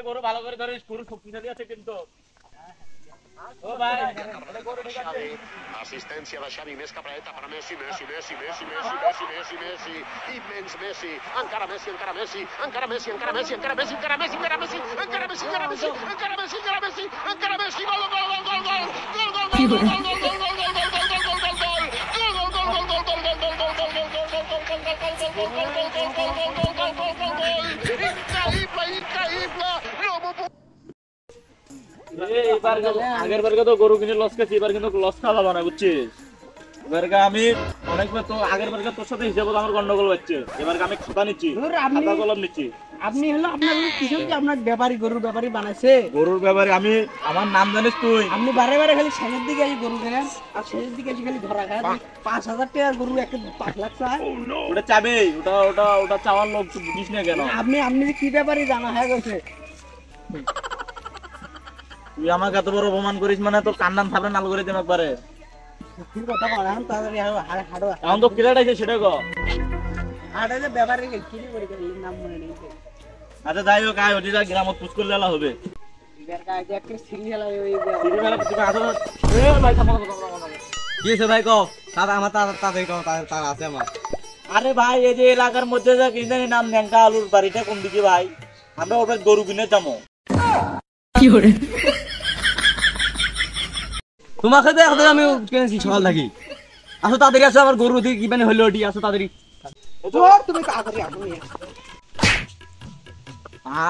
গরু ভালো করে ধরিস, গরু শক্তিশালী আছে কিন্তু। ও ভাই, গরু ঠিক আছে। Assistencia da Xavi, més cap a dreta per Messi, Messi, Messi, Messi, Messi, Messi, Messi, Messi, immens Messi, encara Messi, encara Messi, encara Messi, encara Messi, encara Messi, encara Messi, encara Messi, encara Messi, encara Messi, encara Messi, encara Messi, encara Messi, gol, gol, gol, gol, gol, gol, gol, gol, gol, gol, gol, gol, আগের বারকে তো গরু কিনে loss খেয়েছি, এবার কিন্তু loss খাওয়া না, বুঝছিস? এবারকে আমি অনেকবার তো আগের বারকে তোর সাথে হিসাবে আমার গন্ডগোল হচ্ছে, এবারকে আমি খাতা নিচ্ছি, খাতা কলম নিচ্ছি। আপনি হলো আপনার কিছু কি আপনার ব্যাপারী গরুর ব্যাপারী বানাইছে? গরুর ব্যাপারে আমি আমার নাম জানিস তুই? আপনি বারে বারে খালি শেষের দিকে এসে গরু কেনেন আর শেষের দিকে এসে খালি ধরা খায়। 5,000 টাকার গরু একটা 5 লাখ চায়। ওটা চাবে, ওটা ওটা ওটা চাওয়ার লোক তুই বুঝিস না কেন? আপনি কি ব্যাপারী জানা হয়ে গেছে? তুই আমাকে এত বড় অপমান করিস মানে তোর কান্নান থাপড়ে নাল করে দিন একবারে। সত্যি কথা বল, এখন তাড়াতাড়ি হাড়ো এখন তো কিরাট আছে সেটা কো। হাড়ে ব্যাপারী কি করে নাম মনে নেই। আচ্ছা যাই হোক, আয় ওদিকে গ্রামত পুষ করলে এলা হবে। এবার কাজ একটা সিরিয়াল ওই সিরিয়াল তুমি আসো। এ ভাই থামো। কি হইছে ভাই কও? দাদা আমার তাড়াতাড়ি কও, তার আছে আমার। আরে ভাই, এই যে এলাকার মধ্যে যে কি জানি নাম ন্যাংটা আলুর বাড়িটা কোন দিকে ভাই? আমরা ওটা গরু কিনে যাবো। কি করে? তোমাকে তো এখন আমি কিনেছি সকাল থাকি। আসো তাড়াতাড়ি আসো, আমার গরু দিকে কি মানে হলো ওটি, আসো তাড়াতাড়ি। তুমি তাড়াতাড়ি আসো।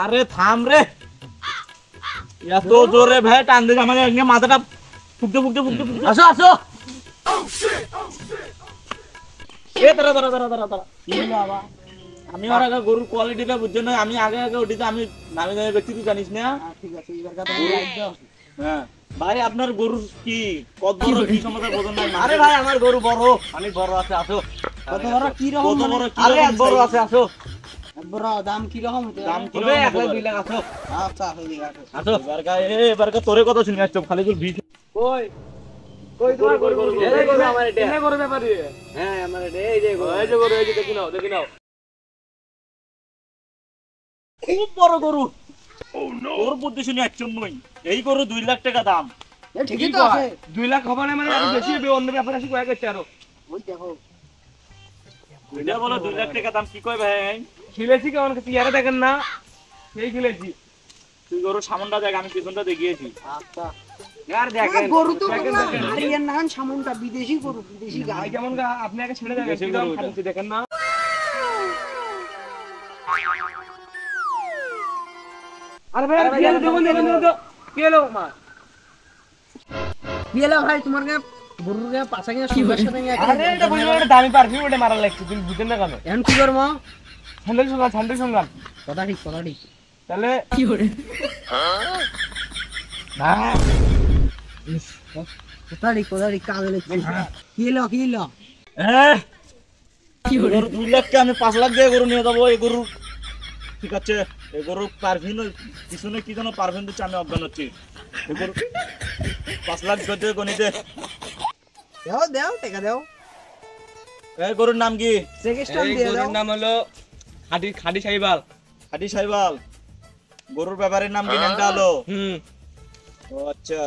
আরে থাম রে, এত জোরে ভাই টান দিস আমাকে, মাথাটা ফুকতে ফুকতে ফুকতে ফুকতে। আসো আসো। এ দাঁড়া দাঁড়া দাঁড়া দাঁড়া দাঁড়া, কি হলো আবার? আমি ওর আগে গরুর কোয়ালিটিটা বুঝছো না, আমি আগে ওটিতে আমি নামি দামি ব্যক্তি তুই জানিস না? ঠিক আছে, এবার কথা লাইট দাও। হ্যাঁ ভাই, আপনার গরুর কি কত বড় কি সমস্যা বোঝেন না? আরে ভাই আমার গরু বড়, অনেক বড় আছে, আসো। কত বড় কি রকম? কত বড় কি আরে রকম বড় আছে, আসো। বড় দাম কি রকম হতে? দাম কি হবে রকম 1 লাখ হতে 2 লাখ, আসো। আচ্ছা ঠিক আছে। আসো। এবারকা তোরে কথা শুনি আসছো, খালি তোর ভিড়। কই কই তোমার গরু? এই গরু আমার এটা। এনে গরু ব্যাপারী? হ্যাঁ আমার এটা, এই যে গরু। এই যে গরু, এই যে দেখি নাও, দেখি নাও, খুব বড় গরু। তোর বুদ্ধি শুনি একজন নই, এই গরু 2 লাখ টাকা দাম। ঠিকই তো আছে। 2 লাখ হবে না মানে আরো বেশি হবে, অন্য ব্যাপারে আসি কয়েক করতে আরো। ওই দেখো এটা বলো 2 লাখ টাকা দাম, কি কই ভাই? খিলেছি কেমন চেয়ারে দেখেন না, সেই খিলেছি। তুই গরু সামনটা দেখ, আমি পিছনটা দেখিয়েছি। আচ্ছা यार দেখেন গরু তো হারিয়ার নান সামনটা বিদেশি গরু, বিদেশি গাই। ভাই কেমন গা, আপনি আগে ছেড়ে দেখেন, কি দাম খাচ্ছি দেখেন না। আরে ভাই দেখুন দেখুন তো কি হলো মা? কি হলো ভাই তোমার কে গরুর কে পাছা কিনা সুন্দর সাথে নিয়ে? আরে এটা বুঝলো, এটা দামি পারফিউম, এটা মারা লাগছে, তুমি বুঝেন না কেন? এখন কি করব? ঠান্ডা সঙ্গাল। কথা ঠিক তাহলে কি করে? না কথা ঠিক কাজ লাগছে। কি হলো? হ্যাঁ কি গরু 2 লাখকে আমি 5 লাখ দিয়ে গরু নিয়ে যাবো। এই গরু ঠিক আছে, এই গরু পারভিন পিছনে কি যেন পারভিন দিচ্ছে, আমি অজ্ঞান হচ্ছি। এই গরু 5 লাখ গতে গণিতে দাও টাকা দাও। এই গরুর নাম কি? সেকেস্টান এই দিয়ে দাও। গরুর নাম হলো খাঁটি সাইবাল। হাটি সাইবাল। গরুর ব্যাপারের নাম কি? নামটা হলো। ও আচ্ছা,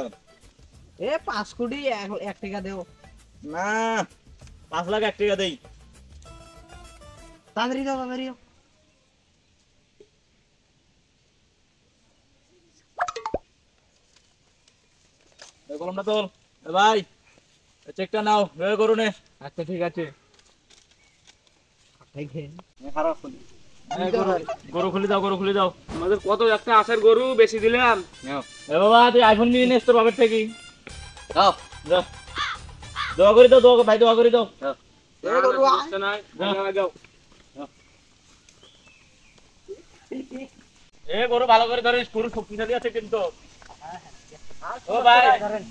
এ 5 কোটি 1 টাকা দাও। না 5 লাখ 1 টাকা দেই। তাড়াতাড়ি দাও। এই কলমটা তোল। এ ভাই চেকটা নাও, এই গরু নে। আচ্ছা ঠিক আছে। খারাপ শুনি। গরু খুলে দাও। আমাদের কত একটা আসার গরু বেশি দিলাম। এ বাবা, তুই আইফোন নিয়ে নিস তোর বাবার থেকে। দাও দাও, দোয়া করে দাও, ভাই দোয়া করে দাও। এ গরু সমস্যা নাই, যাও। এ গরু ভালো করে ধরিস, গরু শক্তিশালী আছে কিন্তু। ও ভাই,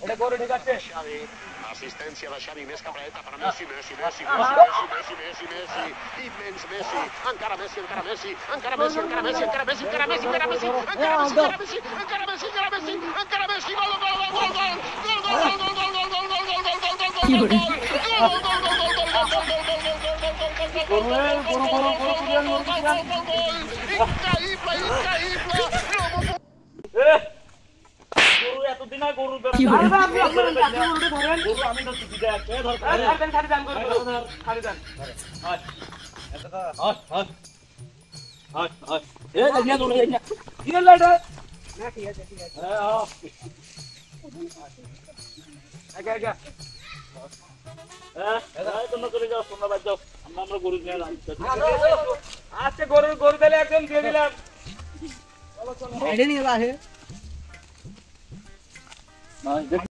এটা গরু ঠিক আছে। Assistencia da Xavi, més cap a dreta per Messi, Messi, Messi, Messi, Messi, Messi, Messi, Messi, immens Messi, encara Messi, encara Messi, encara Messi, encara Messi, encara Messi, encara Messi, encara Messi, encara Messi, encara Messi, encara Messi, encara Messi, encara Messi, gol, gol, gol, gol, gol, gol, gol, gol, gol, gol, gol, gol, gol, gol, gol, gol, gol, gol, increïble, increïble. গরু বেড়া আরে ভাই, আপনি আপনার গরুটা ধরেন। গরু আমি ধরছি দিদা কে ধর ছাড়ি দেন গরু ছাড়ি দেন। হাট হাট হাট হাট হাট এ দেখিয়া দৌড়ে যাই না কি হলো এটা? না ঠিক আছে ঠিক আছে। হ্যাঁ আগে আগে হ্যাঁ এই তোমরা চলে যাও তোমরা বাদ যাও আমরা গরু নিয়ে এলাম আচ্ছা গরু তাহলে একদম দিয়ে দিলাম। এটা নিয়ে আসে